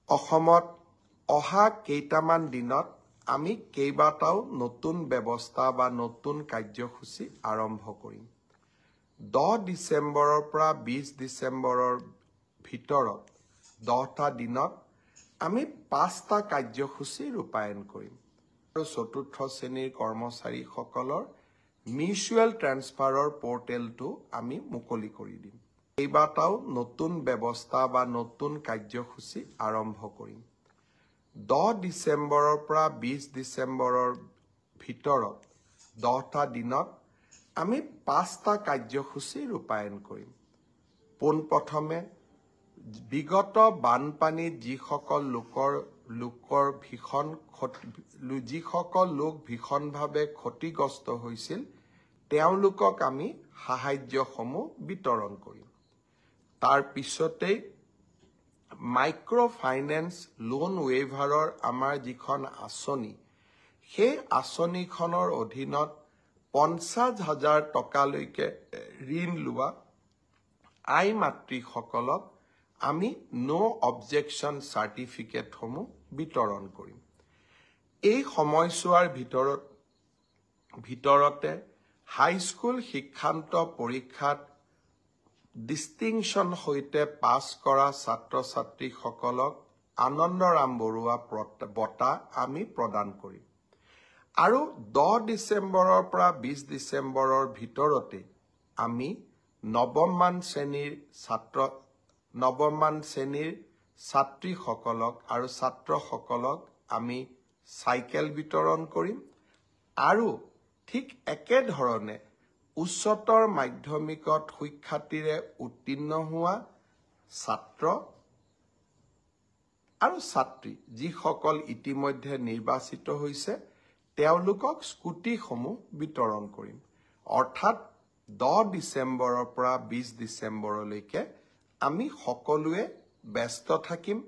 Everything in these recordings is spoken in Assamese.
অসমত অহা কেইটামান দিনত আমি কেইবাটাও নতুন ব্যৱস্থা বা নতুন কাৰ্যসূচী আৰম্ভ কৰিম। 10 ডিচেম্বৰৰ পৰা 20 ডিচেম্বৰৰ ভিতৰত 10টা দিনত আমি 5টা কাৰ্যসূচী ৰূপায়ণ কৰিম। আৰু চতুৰ্থ শ্ৰেণীৰ কৰ্মচাৰীসকলৰ মিউচুৱেল ট্ৰান্সফাৰৰ পৰ্টেলটো আমি মুকলি কৰি দিম। কেইবাটাও নতুন ব্যৱস্থা বা নতুন কাৰ্যসূচী আৰম্ভ কৰিম। 10 ডিচেম্বৰৰ পৰা 20 ডিচেম্বৰৰ ভিতৰত 10টা দিনত আমি 5টা কাৰ্যসূচী ৰূপায়ণ কৰিম। পোনপ্ৰথমে বিগত বানপানীত যিসকল লোক ভীষণভাৱে ক্ষতিগ্ৰস্ত হৈছিল তেওঁলোকক আমি সাহায্যসমূহ বিতৰণ কৰিম। তাৰ পিছতেই মাইক্ৰ' ফাইনেন্স লোন ৱেইভাৰৰ আমাৰ যিখন আঁচনি সেই আঁচনিখনৰ অধীনত 50,000 টকালৈকে ঋণ লোৱা আই মাতৃসকলক আমি নো অবজেকশ্যন চাৰ্টিফিকেটসমূহ বিতৰণ কৰিম। এই সময়ছোৱাৰ ভিতৰতে হাইস্কুল শিক্ষান্ত পৰীক্ষাত ডিষ্টিংশ্যন সৈতে পাছ কৰা ছাত্ৰ ছাত্ৰীসকলক আনন্দৰাম বৰুৱা বঁটা আমি প্ৰদান কৰিম। আৰু 10 ডিচেম্বৰৰ পৰা 20 ডিচেম্বৰৰ ভিতৰতে আমি নৱমমান শ্ৰেণীৰ ছাত্ৰীসকলক আৰু ছাত্ৰসকলক আমি চাইকেল বিতৰণ কৰিম। আৰু ঠিক একেধৰণে উচ্চতৰ মাধ্যমিকত সুখ্যাতিৰে উত্তীৰ্ণ হোৱা ছাত্ৰ আৰু ছাত্ৰী যিসকল ইতিমধ্যে নিৰ্বাচিত হৈছে তেওঁলোকক স্কুটিসমূহ বিতৰণ কৰিম। অৰ্থাৎ 10 ডিচেম্বৰৰ পৰা 20 ডিচেম্বৰলৈকে আমি সকলোৱে ব্যস্ত থাকিম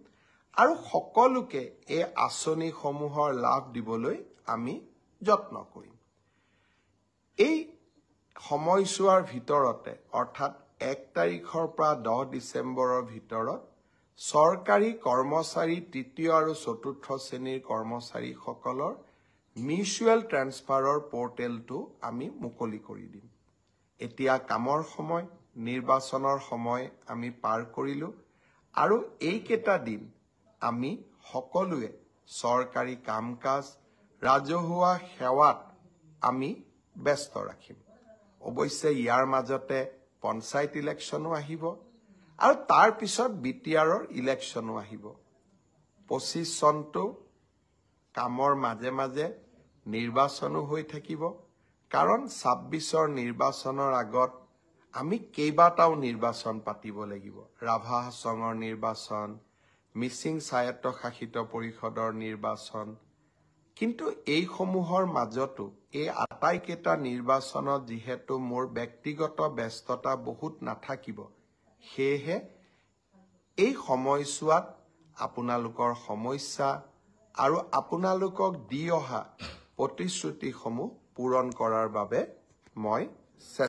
আৰু সকলোকে এই আঁচনিসমূহৰ লাভ দিবলৈ আমি যত্ন কৰিম। এই সময়ছোৱাৰ ভিতৰতে অৰ্থাৎ 1 তাৰিখৰ পৰা 10 ডিচেম্বৰৰ ভিতৰত চৰকাৰী কৰ্মচাৰী তৃতীয় আৰু চতুৰ্থ শ্ৰেণীৰ কৰ্মচাৰীসকলৰ মিউচুৱেল ট্ৰান্সফাৰৰ পৰ্টেলটো আমি মুকলি কৰি দিম। এতিয়া কামৰ সময়, নিৰ্বাচনৰ সময় আমি পাৰ কৰিলোঁ আৰু এইকেইটা দিন আমি সকলোৱে চৰকাৰী কাম কাজ ৰাজহুৱা সেৱাত আমি ব্যস্ত ৰাখিম। অৱশ্যে ইয়াৰ মাজতে পঞ্চায়ত ইলেকশ্যনো আহিব আৰু তাৰ পিছত বিটিআৰৰ ইলেকশ্যনো আহিব। 25 চনটো কামৰ মাজে মাজে নিৰ্বাচনো হৈ থাকিব, কাৰণ 26ৰ নিৰ্বাচনৰ আগত আমি কেইবাটাও নিৰ্বাচন পাতিব লাগিব। ৰাভা হাছঙৰ নিৰ্বাচন, মিচিং স্বায়ত্তশাসিত পৰিষদৰ নিৰ্বাচন। কিন্তু এইসমূহৰ মাজতো এই আটাইকেইটা নিৰ্বাচনত যিহেতু মোৰ ব্যক্তিগত ব্যস্ততা বহুত নাথাকিব, সেয়েহে এই সময়ছোৱাত আপোনালোকৰ সমস্যা আৰু আপোনালোকক দি অহা প্ৰতিশ্ৰুতিসমূহ পূৰণ কৰাৰ বাবে মই